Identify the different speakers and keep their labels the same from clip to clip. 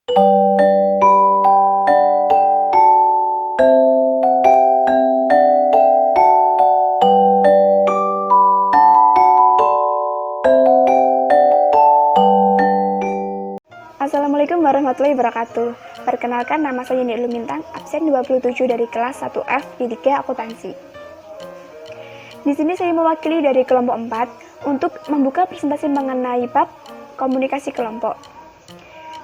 Speaker 1: Assalamualaikum warahmatullahi wabarakatuh. Perkenalkan, nama saya Yeni Lumintang, absen 27 dari kelas 1F di 3 akuntansi. Di sini saya mewakili dari kelompok 4 untuk membuka presentasi mengenai bab komunikasi kelompok.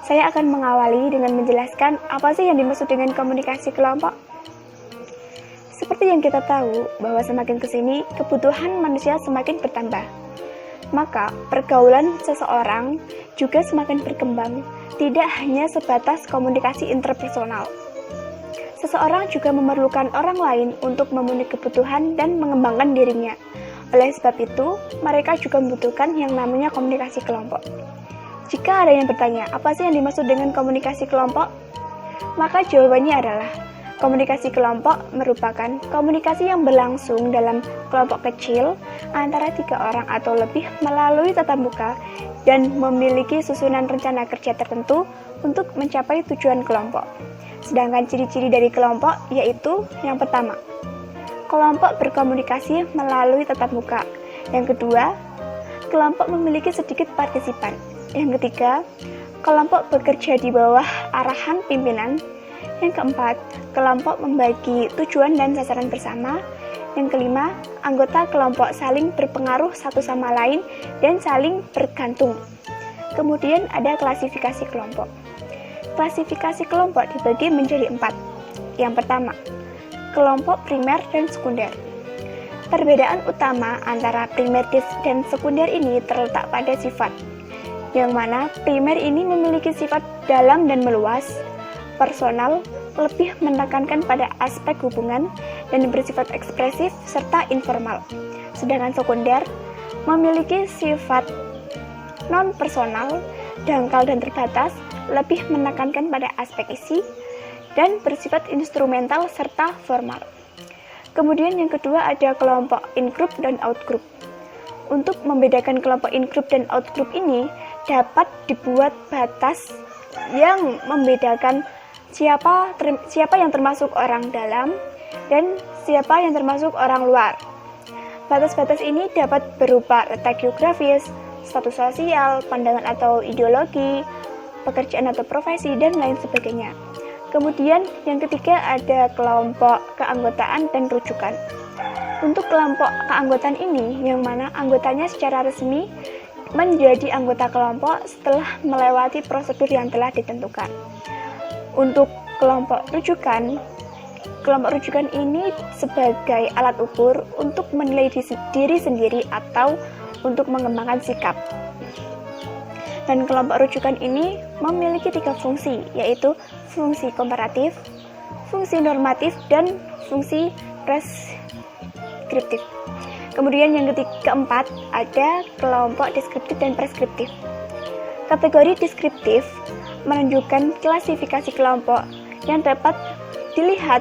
Speaker 1: Saya akan mengawali dengan menjelaskan apa sih yang dimaksud dengan komunikasi kelompok. Seperti yang kita tahu bahwa semakin kesini kebutuhan manusia semakin bertambah. Maka pergaulan seseorang juga semakin berkembang, tidak hanya sebatas komunikasi interpersonal. Seseorang juga memerlukan orang lain untuk memenuhi kebutuhan dan mengembangkan dirinya. Oleh sebab itu, mereka juga membutuhkan yang namanya komunikasi kelompok. Jika ada yang bertanya, apa sih yang dimaksud dengan komunikasi kelompok? Maka jawabannya adalah, komunikasi kelompok merupakan komunikasi yang berlangsung dalam kelompok kecil antara 3 orang atau lebih melalui tatap muka dan memiliki susunan rencana kerja tertentu untuk mencapai tujuan kelompok. Sedangkan ciri-ciri dari kelompok yaitu yang pertama, kelompok berkomunikasi melalui tatap muka. Yang kedua, kelompok memiliki sedikit partisipan. Yang ketiga, kelompok bekerja di bawah arahan pimpinan. Yang keempat, kelompok membagi tujuan dan sasaran bersama. Yang kelima, anggota kelompok saling berpengaruh satu sama lain dan saling bergantung. Kemudian ada klasifikasi kelompok. Klasifikasi kelompok dibagi menjadi 4. Yang pertama, kelompok primer dan sekunder. Perbedaan utama antara primer dan sekunder ini terletak pada sifat, yang mana primer ini memiliki sifat dalam dan meluas, personal, lebih menekankan pada aspek hubungan dan bersifat ekspresif serta informal. Sedangkan sekunder memiliki sifat non-personal, dangkal dan terbatas, lebih menekankan pada aspek isi dan bersifat instrumental serta formal. Kemudian yang kedua ada kelompok in-group dan out-group. Untuk membedakan kelompok in-group dan out-group ini dapat dibuat batas yang membedakan siapa yang termasuk orang dalam dan siapa yang termasuk orang luar. Batas-batas ini dapat berupa letak geografis, status sosial, pandangan atau ideologi, pekerjaan atau profesi, dan lain sebagainya. Kemudian yang ketiga ada kelompok keanggotaan dan rujukan. Untuk kelompok keanggotaan ini, yang mana anggotanya secara resmi menjadi anggota kelompok setelah melewati prosedur yang telah ditentukan. Untuk kelompok rujukan ini sebagai alat ukur untuk menilai diri sendiri atau untuk mengembangkan sikap. Dan kelompok rujukan ini memiliki 3 fungsi, yaitu fungsi komparatif, fungsi normatif, dan fungsi preskriptif. Kemudian yang keempat ada kelompok deskriptif dan preskriptif. Kategori deskriptif menunjukkan klasifikasi kelompok yang dapat dilihat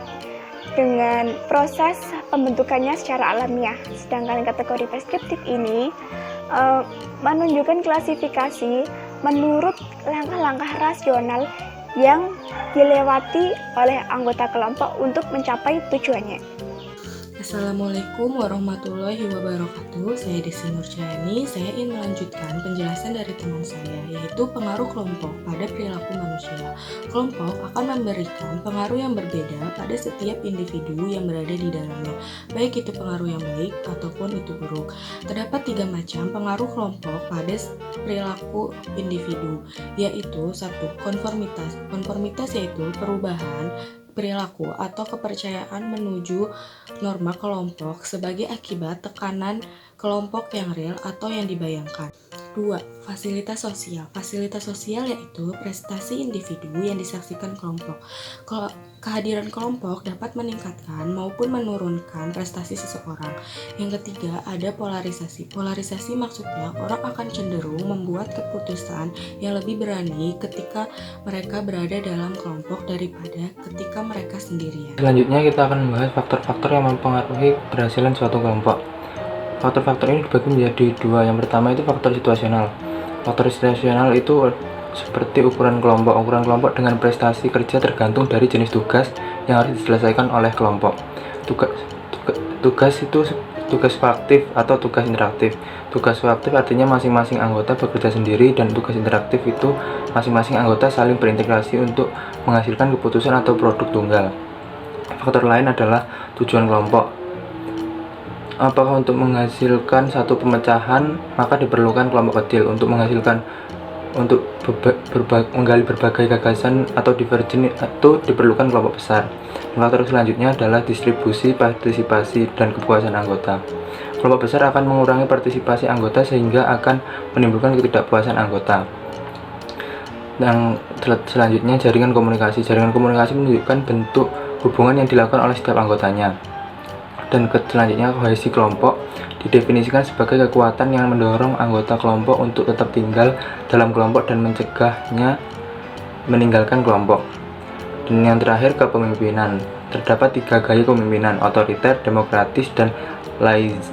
Speaker 1: dengan proses pembentukannya secara alamiah. Sedangkan kategori preskriptif ini menunjukkan klasifikasi menurut langkah-langkah rasional yang dilewati oleh anggota kelompok untuk mencapai tujuannya.
Speaker 2: Assalamualaikum warahmatullahi wabarakatuh. Saya Desi Nurjani. Saya ingin melanjutkan penjelasan dari teman saya, yaitu pengaruh kelompok pada perilaku manusia. Kelompok akan memberikan pengaruh yang berbeda pada setiap individu yang berada di dalamnya, baik itu pengaruh yang baik ataupun itu buruk. Terdapat 3 macam pengaruh kelompok pada perilaku individu, yaitu 1. Konformitas. Konformitas yaitu perubahan perilaku atau kepercayaan menuju norma kelompok sebagai akibat tekanan kelompok yang real atau yang dibayangkan. 2. Fasilitas sosial. Fasilitas sosial yaitu prestasi individu yang disaksikan kelompok. Kehadiran kelompok dapat meningkatkan maupun menurunkan prestasi seseorang. Yang ketiga ada polarisasi. Polarisasi maksudnya orang akan cenderung membuat keputusan yang lebih berani ketika mereka berada dalam kelompok daripada ketika mereka sendirian.
Speaker 3: Selanjutnya kita akan membahas faktor-faktor yang mempengaruhi keberhasilan suatu kelompok. Faktor-faktor ini dibagi menjadi 2. Yang pertama itu faktor situasional. Faktor situasional itu seperti ukuran kelompok. Ukuran kelompok dengan prestasi kerja tergantung dari jenis tugas yang harus diselesaikan oleh kelompok. Tugas itu tugas proaktif atau tugas interaktif. Tugas proaktif artinya masing-masing anggota bekerja sendiri, dan tugas interaktif itu masing-masing anggota saling berintegrasi untuk menghasilkan keputusan atau produk tunggal. Faktor lain adalah tujuan kelompok. Apakah untuk menghasilkan satu pemecahan, maka diperlukan kelompok kecil. Untuk menggali berbagai gagasan atau divergen itu diperlukan kelompok besar. Faktor selanjutnya adalah distribusi, partisipasi, dan kepuasan anggota. Kelompok besar akan mengurangi partisipasi anggota sehingga akan menimbulkan ketidakpuasan anggota. Yang selanjutnya, jaringan komunikasi. Jaringan komunikasi menunjukkan bentuk hubungan yang dilakukan oleh setiap anggotanya. Dan selanjutnya, kohesi kelompok didefinisikan sebagai kekuatan yang mendorong anggota kelompok untuk tetap tinggal dalam kelompok dan mencegahnya meninggalkan kelompok. Dan yang terakhir, kepemimpinan. Terdapat 3 gaya kepemimpinan: otoriter, demokratis, dan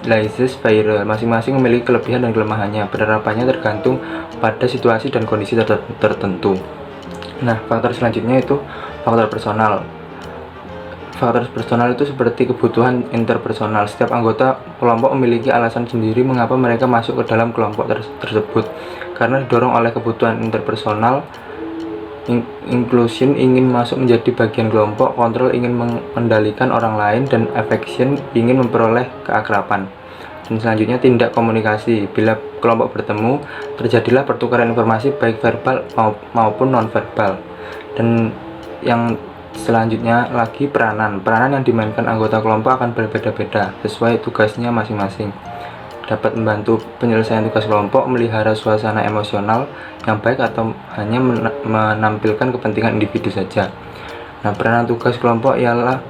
Speaker 3: laissez-faire. Masing-masing memiliki kelebihan dan kelemahannya. Penerapannya tergantung pada situasi dan kondisi tertentu. Nah, faktor selanjutnya itu faktor personal. Faktor personal itu seperti kebutuhan interpersonal. Setiap anggota kelompok memiliki alasan sendiri mengapa mereka masuk ke dalam kelompok tersebut. Karena didorong oleh kebutuhan interpersonal, inclusion ingin masuk menjadi bagian kelompok, kontrol ingin mengendalikan orang lain, dan affection ingin memperoleh keakraban. Dan selanjutnya, tindak komunikasi. Bila kelompok bertemu, terjadilah pertukaran informasi baik verbal maupun non-verbal. Dan yang selanjutnya lagi, peranan yang dimainkan anggota kelompok akan berbeda-beda sesuai tugasnya masing-masing. Dapat membantu penyelesaian tugas kelompok, melihara suasana emosional yang baik, atau hanya menampilkan kepentingan individu saja. Nah, peranan tugas kelompok ialah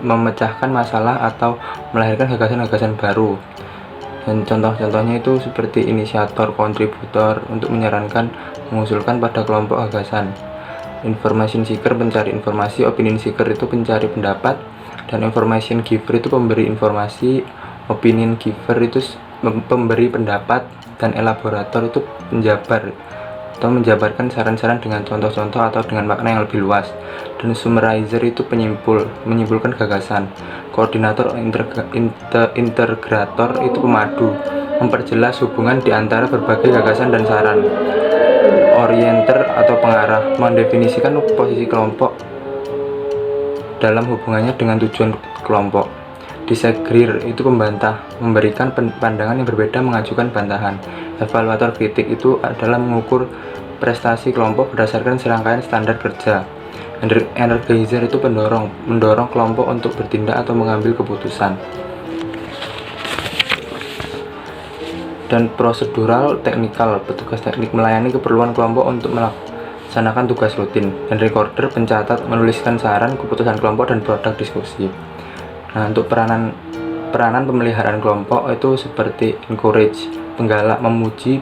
Speaker 3: memecahkan masalah atau melahirkan gagasan-gagasan baru. Dan contoh-contohnya itu seperti inisiator, kontributor untuk menyarankan, mengusulkan pada kelompok gagasan. Information seeker, pencari informasi. Opinion seeker itu pencari pendapat. Dan information giver itu pemberi informasi. Opinion giver itu pemberi pendapat. Dan elaborator itu penjabar atau menjabarkan saran-saran dengan contoh-contoh atau dengan makna yang lebih luas. Dan summarizer itu menyimpulkan gagasan. Koordinator, integrator itu pemadu, memperjelas hubungan di antara berbagai gagasan dan saran. Orienter atau pengarah, mendefinisikan posisi kelompok dalam hubungannya dengan tujuan kelompok. Disagreer itu pembantah, memberikan pandangan yang berbeda, mengajukan bantahan. Evaluator kritik itu adalah mengukur prestasi kelompok berdasarkan serangkaian standar kerja. Energizer itu mendorong kelompok untuk bertindak atau mengambil keputusan. Dan prosedural teknikal, petugas teknik melayani keperluan kelompok untuk melaksanakan tugas rutin. Dan recorder, pencatat, menuliskan saran, keputusan kelompok, dan produk diskusi. Nah, untuk peranan pemeliharaan kelompok itu seperti encourage, penggalak, memuji,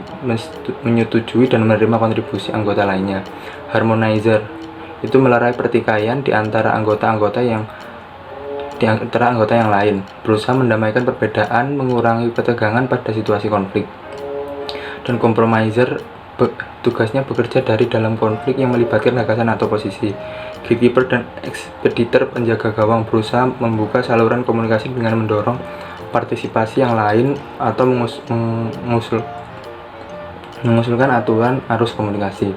Speaker 3: menyetujui, dan menerima kontribusi anggota lainnya. Harmonizer itu melerai pertikaian di antara anggota yang lain, berusaha mendamaikan perbedaan, mengurangi ketegangan pada situasi konflik. Dan compromiser tugasnya bekerja dari dalam konflik yang melibatkan gagasan atau posisi. Gatekeeper dan expeditor, penjaga gawang, berusaha membuka saluran komunikasi dengan mendorong partisipasi yang lain atau mengusulkan aturan arus komunikasi.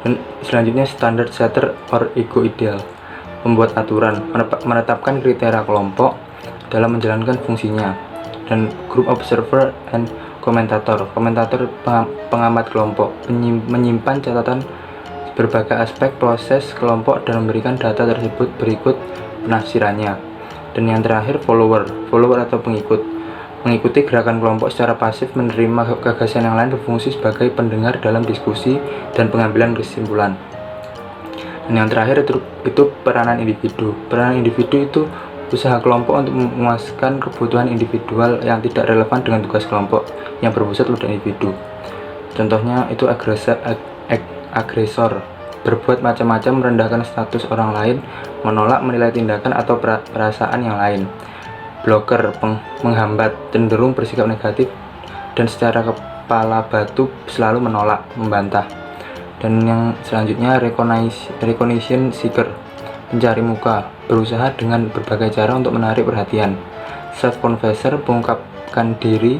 Speaker 3: Dan selanjutnya, standard setter or ego ideal, membuat aturan, menetapkan kriteria kelompok dalam menjalankan fungsinya. Dan group observer and komentator pengamat kelompok, menyimpan catatan berbagai aspek proses kelompok dan memberikan data tersebut berikut penafsirannya. Dan yang terakhir, follower atau pengikut, mengikuti gerakan kelompok secara pasif, menerima gagasan yang lain, berfungsi sebagai pendengar dalam diskusi dan pengambilan kesimpulan. Dan yang terakhir itu peranan individu. Peranan individu itu usaha kelompok untuk memuaskan kebutuhan individual yang tidak relevan dengan tugas kelompok yang berpusat pada individu. Contohnya itu agresor, berbuat macam-macam, merendahkan status orang lain, menolak, menilai tindakan atau perasaan yang lain. Blocker, menghambat, cenderung bersikap negatif dan secara kepala batu selalu menolak, membantah. Dan yang selanjutnya recognition seeker, pencari muka, berusaha dengan berbagai cara untuk menarik perhatian. Self-confessor, mengungkapkan diri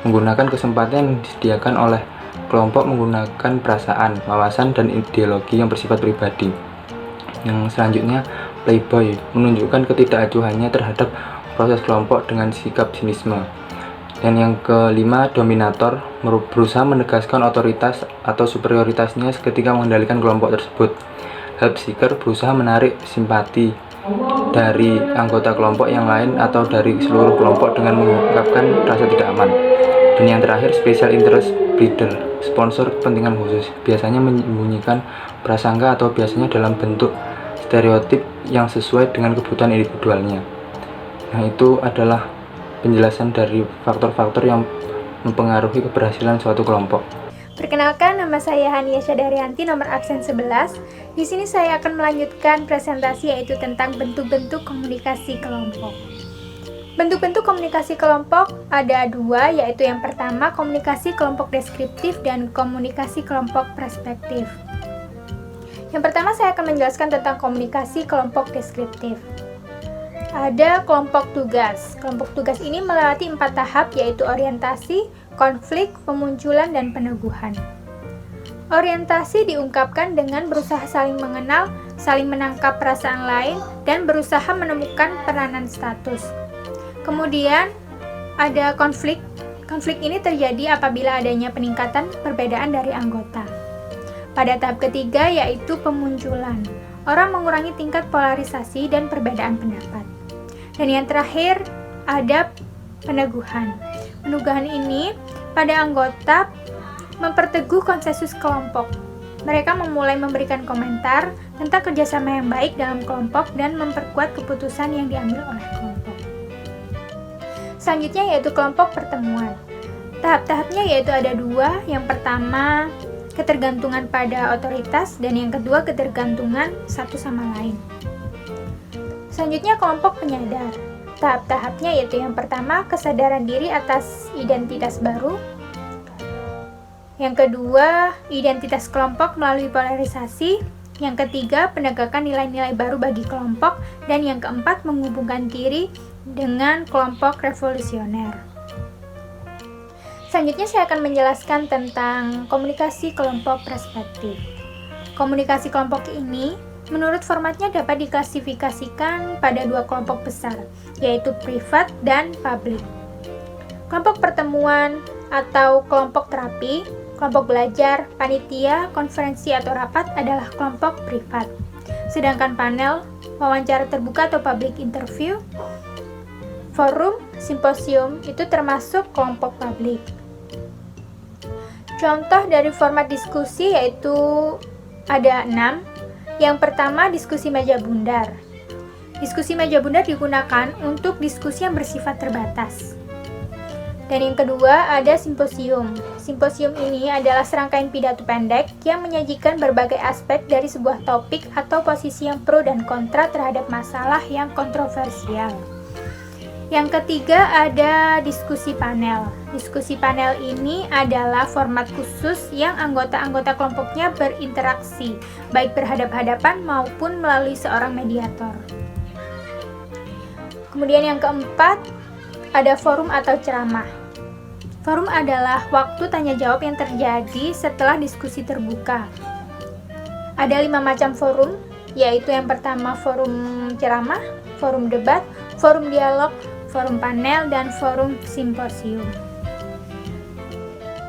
Speaker 3: menggunakan kesempatan yang disediakan oleh kelompok menggunakan perasaan, wawasan, dan ideologi yang bersifat pribadi. Yang selanjutnya playboy, menunjukkan ketidakacuhannya terhadap proses kelompok dengan sikap sinisme. Dan yang kelima dominator, berusaha menegaskan otoritas atau superioritasnya ketika mengendalikan kelompok tersebut. Help seeker, berusaha menarik simpati dari anggota kelompok yang lain atau dari seluruh kelompok dengan mengungkapkan rasa tidak aman. Dan yang terakhir special interest breeder, sponsor kepentingan khusus, biasanya menyembunyikan prasangka atau biasanya dalam bentuk stereotip yang sesuai dengan kebutuhan individualnya. Nah, itu adalah penjelasan dari faktor-faktor yang mempengaruhi keberhasilan suatu kelompok.
Speaker 4: Perkenalkan, nama saya Hania Syadarianti, nomor absen 11. Di sini saya akan melanjutkan presentasi yaitu tentang bentuk-bentuk komunikasi kelompok. Bentuk-bentuk komunikasi kelompok ada dua, yaitu yang pertama komunikasi kelompok deskriptif dan komunikasi kelompok perspektif. Yang pertama saya akan menjelaskan tentang komunikasi kelompok deskriptif. Ada kelompok tugas. Kelompok tugas ini melewati 4 tahap, yaitu orientasi, konflik, pemunculan, dan peneguhan. Orientasi diungkapkan dengan berusaha saling mengenal, saling menangkap perasaan lain, dan berusaha menemukan peranan status. Kemudian ada konflik. Konflik ini terjadi apabila adanya peningkatan perbedaan dari anggota. Pada tahap ketiga yaitu pemunculan. Orang mengurangi tingkat polarisasi dan perbedaan pendapat. Dan yang terakhir ada peneguhan. Peneguhan ini pada anggota memperteguh konsensus kelompok. Mereka memulai memberikan komentar tentang kerjasama yang baik dalam kelompok dan memperkuat keputusan yang diambil oleh kelompok. Selanjutnya yaitu kelompok pertemuan. Tahap-tahapnya yaitu ada 2. Yang pertama ketergantungan pada otoritas dan yang kedua ketergantungan satu sama lain. Selanjutnya kelompok penyadar. Tahap-tahapnya yaitu yang pertama kesadaran diri atas identitas baru. Yang kedua identitas kelompok melalui polarisasi. Yang ketiga penegakan nilai-nilai baru bagi kelompok. Dan yang keempat menghubungkan diri dengan kelompok revolusioner. Selanjutnya saya akan menjelaskan tentang komunikasi kelompok perspektif. Komunikasi kelompok ini menurut formatnya dapat diklasifikasikan pada 2 kelompok besar, yaitu privat dan publik. Kelompok pertemuan atau kelompok terapi, kelompok belajar, panitia, konferensi atau rapat adalah kelompok privat. Sedangkan panel, wawancara terbuka atau public interview, forum, simposium itu termasuk kelompok publik. Contoh dari format diskusi yaitu ada 6. Yang pertama, diskusi meja bundar. Diskusi meja bundar digunakan untuk diskusi yang bersifat terbatas. Dan yang kedua, ada simposium. Simposium ini adalah serangkaian pidato pendek yang menyajikan berbagai aspek dari sebuah topik atau posisi yang pro dan kontra terhadap masalah yang kontroversial. Yang ketiga, ada diskusi panel. Diskusi panel ini adalah format khusus yang anggota-anggota kelompoknya berinteraksi, baik berhadap-hadapan maupun melalui seorang mediator. Kemudian yang keempat, ada forum atau ceramah. Forum adalah waktu tanya jawab yang terjadi setelah diskusi terbuka. Ada 5 macam forum, yaitu yang pertama forum ceramah, forum debat, forum dialog, forum panel, dan forum simposium.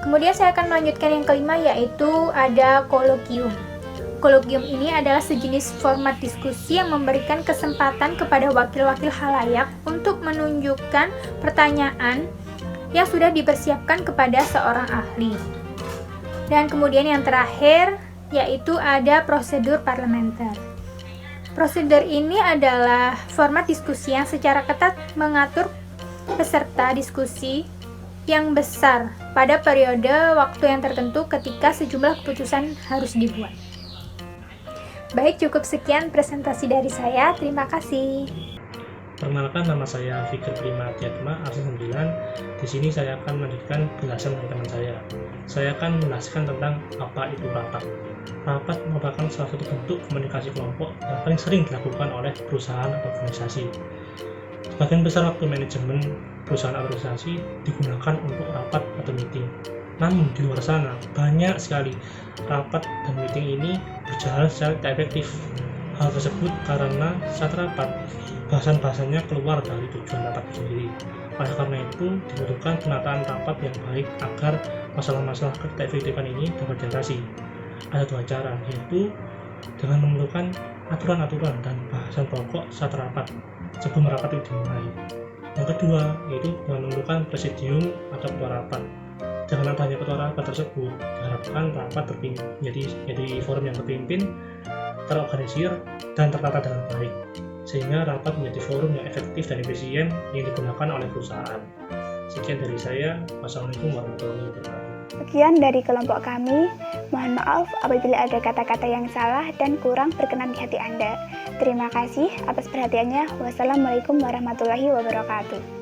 Speaker 4: Kemudian saya akan melanjutkan yang kelima, yaitu ada kolokium. Kolokium ini adalah sejenis format diskusi yang memberikan kesempatan kepada wakil-wakil khalayak untuk menunjukkan pertanyaan yang sudah dipersiapkan kepada seorang ahli. Dan kemudian yang terakhir, yaitu ada prosedur parlementer. Prosedur ini adalah format diskusi yang secara ketat mengatur peserta diskusi yang besar pada periode waktu yang tertentu ketika sejumlah keputusan harus dibuat. Baik, cukup sekian presentasi dari saya. Terima kasih.
Speaker 5: Perkenalkan, nama saya Fikir Prima Tiatma, absen 9. Di sini saya akan melanjutkan penjelasan dari teman saya. Saya akan menjelaskan tentang apa itu rapat. Rapat merupakan salah satu bentuk komunikasi kelompok yang paling sering dilakukan oleh perusahaan atau organisasi. Sebagian besar waktu manajemen perusahaan atau organisasi digunakan untuk rapat atau meeting. Namun di luar sana banyak sekali rapat dan meeting ini berjalan secara tidak efektif. Hal tersebut karena saat rapat bahasan-bahasannya keluar dari tujuan rapat itu sendiri. Oleh karena itu dibutuhkan penataan rapat yang baik agar masalah-masalah ketidakefektifan ini dapat diatasi. Ada dua cara, yaitu dengan memerlukan aturan-aturan dan bahasan pokok saat rapat sebelum rapat itu dimulai. Yang kedua, yaitu dengan memerlukan presidium atau ketua rapat. Dengan adanya ketua rapat tersebut, diharapkan rapat menjadi forum yang terpimpin, terorganisir, dan tertata dengan baik, sehingga rapat menjadi forum yang efektif dan efisien yang digunakan oleh perusahaan. Sekian dari saya. Wassalamualaikum warahmatullahi wabarakatuh.
Speaker 1: Sekian dari kelompok kami. Mohon maaf apabila ada kata-kata yang salah dan kurang berkenan di hati Anda. Terima kasih atas perhatiannya. Wassalamualaikum warahmatullahi wabarakatuh.